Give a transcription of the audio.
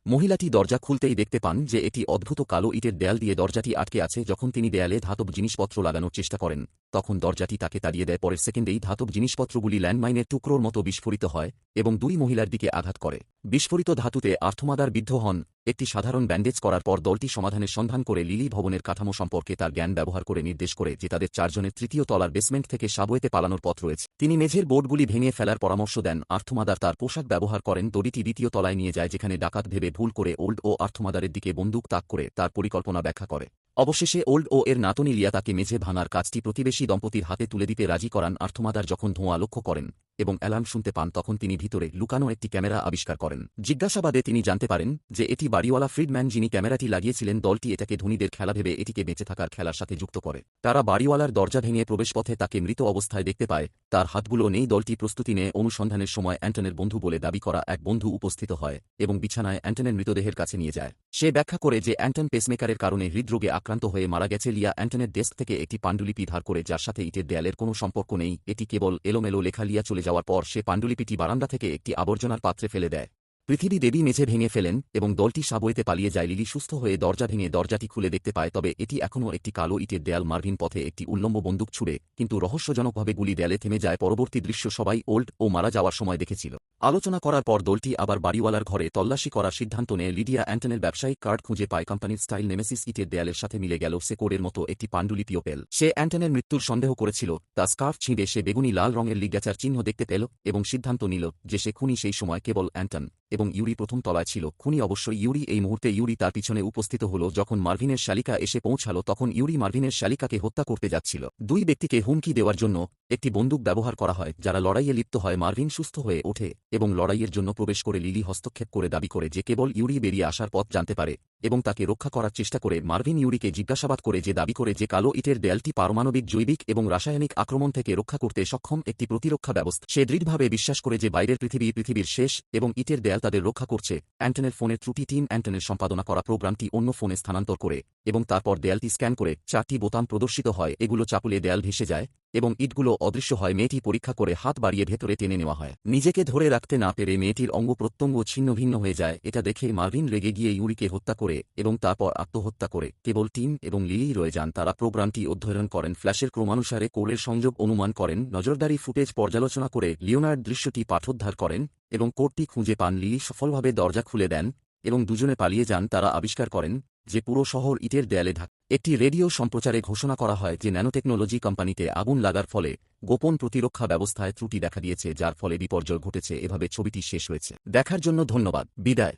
মহিলাটি দরজা খুলতেই দেখতে পান যে এটি অদ্ভুত কালো ইটের দেয়াল দিয়ে দরজাটি আটকে আছে। যখন তিনি দেয়ালে ধাতব জিনিসপত্র লাগানোর চেষ্টা করেন তখন দরজাটি তাকে তাড়িয়ে দেয়। পরের সেকেন্ডেই ধাতব জিনিসপত্রগুলি ল্যান্ডমাইনের টুকরোর মতো বিস্ফোরিত হয় এবং দুই মহিলার দিকে আঘাত করে। বিস্ফোরিত ধাতুতে আর্থমাদার বিদ্ধ হন। একটি সাধারণ ব্যান্ডেজ করার পর দলটি সমাধানের সন্ধান করে লিলি ভবনের কাঠামো সম্পর্কে তার জ্ঞান ব্যবহার করে নির্দেশ করে যে তাদের চারজনের তৃতীয় তলার বেসমেন্ট থেকে সাবওয়েতে পালানোর পথ রয়েছে। তিনি মেঝের বোর্ডগুলি ভেঙে ফেলার পরামর্শ দেন। আর্থমাদার তার পোশাক ব্যবহার করেন। দড়িটি দ্বিতীয় তলায় নিয়ে যায় যেখানে ডাকাত ভেবে ভুল করে ওল্ড ও আর্থমাদারের দিকে বন্দুক তাক করে তার পরিকল্পনা ব্যাখ্যা করে। অবশেষে ওল্ড ও এর নাতনি লিয়া তাকে মেঝে ভাঙার কাজটি প্রতিবেশী দম্পতির হাতে তুলে দিতে রাজি করান। আর্থমাদার যখন ধোঁয়া লক্ষ্য করেন এবং অ্যালার্ম শুনতে পান তখন তিনি ভিতরে লুকানো একটি ক্যামেরা আবিষ্কার করেন। জিজ্ঞাসাবাদে তিনি জানতে পারেন যে এটি বাড়িওয়ালা ফ্রিডম্যান যিনি ক্যামেরাটি লাগিয়েছিলেন। দলটি এটাকে ধনীদের খেলা ভেবে এটিকে বেঁচে থাকার খেলার সাথে যুক্ত করে। তারা বাড়িওয়ালার দরজা ভেঙে প্রবেশপথে তাকে মৃত অবস্থায় দেখতে পায়। তার হাতগুলো নেই। দলটি প্রস্তুতি নিয়ে অনুসন্ধানের সময় অ্যান্টনের বন্ধু বলে দাবি করা এক বন্ধু উপস্থিত হয় এবং বিছানায় অ্যান্টনের মৃতদেহের কাছে নিয়ে যায়। সে ব্যাখ্যা করে যে অ্যান্টন পেসমেকারের কারণে হৃদরোগে আক্রান্ত হয়ে মারা গেছে। লিয়া অ্যান্টনের ডেস্ক থেকে একটি পাণ্ডুলিপি ধার করে যার সাথে ইটের দেয়ালের কোনো সম্পর্ক নেই। এটি কেবল এলোমেলো লেখা। লিয়া চলে যাওয়ার পর সে পাণ্ডুলিপিটি বারান্দা থেকে একটি আবর্জনার পাত্রে ফেলে দেয়। পৃথিবী দেবী মেঝে ভেঙে ফেলেন এবং দলটি সাবওয়েতে পালিয়ে যায়। লিলি সুস্থ হয়ে দরজা ভেঙে দরজাটি খুলে দেখতে পায় তবে এটি এখনও একটি কালো ইটের দেয়াল। মার্ভিন পথে একটি উল্লম্ব বন্দুক ছুড়ে কিন্তু রহস্যজনকভাবে গুলি দেয়ালে থেমে যায়। পরবর্তী দৃশ্য সবাই ওল্ড ও মারা যাওয়ার সময় দেখেছিল। আলোচনা করার পর দলটি আবার বাড়িওয়ালার ঘরে তল্লাশি করার সিদ্ধান্ত নেয়। লিডিয়া অ্যান্টনের ব্যবসায়িক কার্ড খুঁজে পায়। কোম্পানির স্টাইল নেমেসিস ইটের দেয়ালের সাথে মিলে গেল। সে কোডের মতো একটি পাণ্ডুলিপিও পেল। সে অ্যান্টনের মৃত্যুর সন্দেহ করেছিল। তার স্কার্ফ ছিঁড়ে সে বেগুনি লাল রঙের লিগ্যাচার চিহ্ন দেখতে পেল এবং সিদ্ধান্ত নিল যে সে খুনি। সেই সময় কেবল অ্যান্টন এবং ইউরি প্রথম তলায় ছিল। খুনি অবশ্যই ইউরি। এই মুহূর্তে ইউরি তার পিছনে উপস্থিত হল। যখন মার্ভিনের শালিকা এসে পৌঁছালো তখন ইউরি মার্ভিনের শালিকাকে হত্যা করতে যাচ্ছিল। দুই ব্যক্তিকে হুমকি দেওয়ার জন্য একটি বন্দুক ব্যবহার করা হয় যারা লড়াইয়ে লিপ্ত হয়। মার্ভিন সুস্থ হয়ে ওঠে এবং লড়াইয়ের জন্য প্রবেশ করে লিলি হস্তক্ষেপ করে দাবি করে যে কেবল ইউরি বেরিয়ে আসার পথ জানতে পারে এবং তাকে রক্ষা করার চেষ্টা করে। মার্ভিন ইউরিকে জিজ্ঞাসাবাদ করে যে দাবি করে যে কালো ইটের দেয়ালটি পারমাণবিক জৈবিক এবং রাসায়নিক আক্রমণ থেকে রক্ষা করতে সক্ষম একটি প্রতিরক্ষা ব্যবস্থা। সে দৃঢ়ভাবে বিশ্বাস করে যে বাইরের পৃথিবীর শেষ এবং ইটের দেয়াল তাদের রক্ষা করছে। অ্যান্টনের ফোনের ত্রুটি টিম অ্যান্টনের সম্পাদনা করা প্রোগ্রামটি অন্য ফোনে স্থানান্তর করে এবং তারপর দেয়ালটি স্ক্যান করে 4টি বোতাম প্রদর্শিত হয়। এগুলো চাপুলে দেয়াল ভেসে যায় এবং ইটগুলো অদৃশ্য হয়। মেয়েটি পরীক্ষা করে হাত বাড়িয়ে ভেতরে টেনে নেওয়া হয়। নিজেকে ধরে রাখতে না পেরে মেয়েটির অঙ্গ প্রত্যঙ্গ ছিন্ন ভিন্ন হয়ে যায়। এটা দেখে মার্ভিন রেগে গিয়ে ইউরিকে হত্যা করে এবং তারপর আত্মহত্যা করে। কেবল টিম এবং লিলি রয়ে যান। তারা প্রোগ্রামটি অধ্যয়ন করেন। ফ্ল্যাশের ক্রমানুসারে কোডের সংযোগ অনুমান করেন। নজরদারি ফুটেজ পর্যালোচনা করে লিওনার্ড দৃশ্যটি পাঠোদ্ধার করেন এবং কোডটি খুঁজে পান। লিলি সফলভাবে দরজা খুলে দেন এবং দুজনে পালিয়ে যান। তারা আবিষ্কার করেন যে পুরো শহর ইটের দেয়ালে ঢাকা। একটি রেডিও সম্প্রচারে ঘোষণা করা হয় যে ন্যানোটেকনোলজি কোম্পানিতে আগুন লাগার ফলে গোপন প্রতিরক্ষা ব্যবস্থায় ত্রুটি দেখা দিয়েছে যার ফলে বিপর্যয় ঘটেছে। এভাবে ছবিটি শেষ হয়েছে। দেখার জন্য ধন্যবাদ। বিদায়।